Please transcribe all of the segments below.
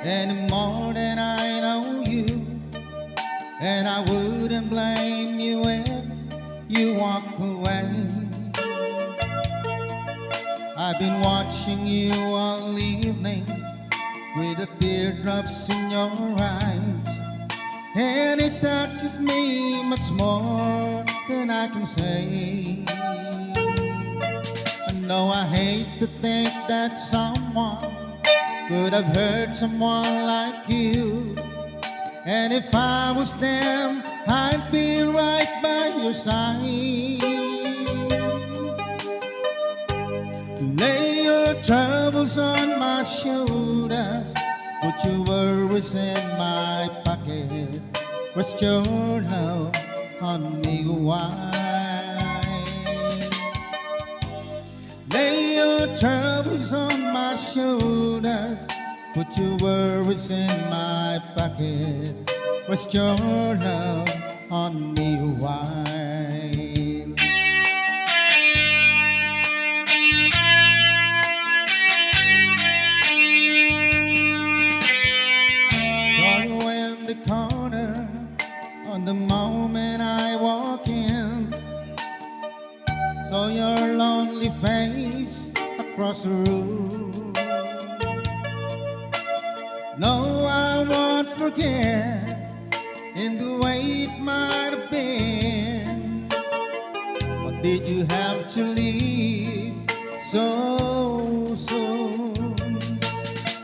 any more than I know you, and I wouldn't blame you if you walk away. I've been watching you all evening with the teardrops in your eyes, and it touches me much more than I can say. I know I hate to think that someone could have hurt someone like you, and if I was them, I'd be right by your side. Lay your troubles on my shoulders, put your worries in my pocket, rest your love on me wide. Lay your troubles on my shoulders, put your worries in my pocket, rest your love on me wide. Saw you in the corner on the moment I walk in, saw your lonely face across the room. No, I won't forget in the way it might have been. But did you have to leave so soon?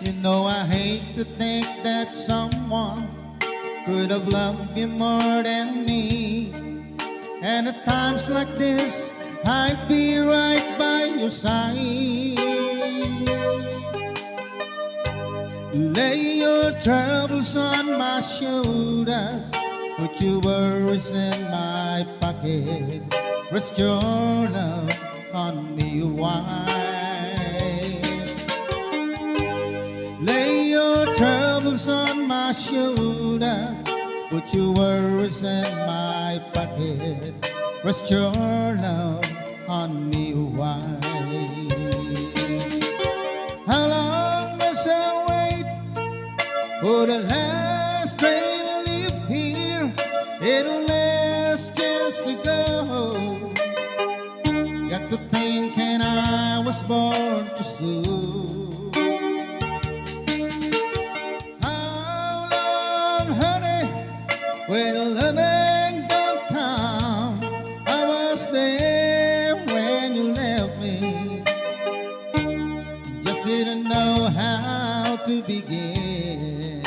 You know I hate to think that someone could have loved you more than me, and at times like this I'd be right by your side. Lay your troubles on my shoulders, put your worries in my pocket, rest your love on me wide. Lay your troubles on my shoulders, put your worries in my pocket, rest your love on me wide. How long must I wait for the last train to leave here, and the last chance to go? Got to thinking I was born too soon. How long, honey, will loving don't come? I was there when you left me, just didn't know how to begin.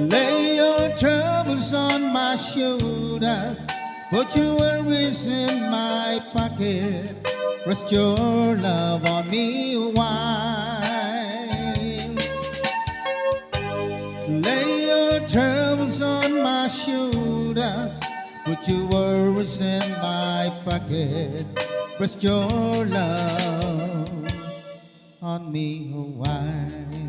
Lay your troubles on my shoulders, put your worries in my pocket, rest your love on me wide. Lay your troubles on my shoulders, put your worries in my pocket, rest your love on me wide.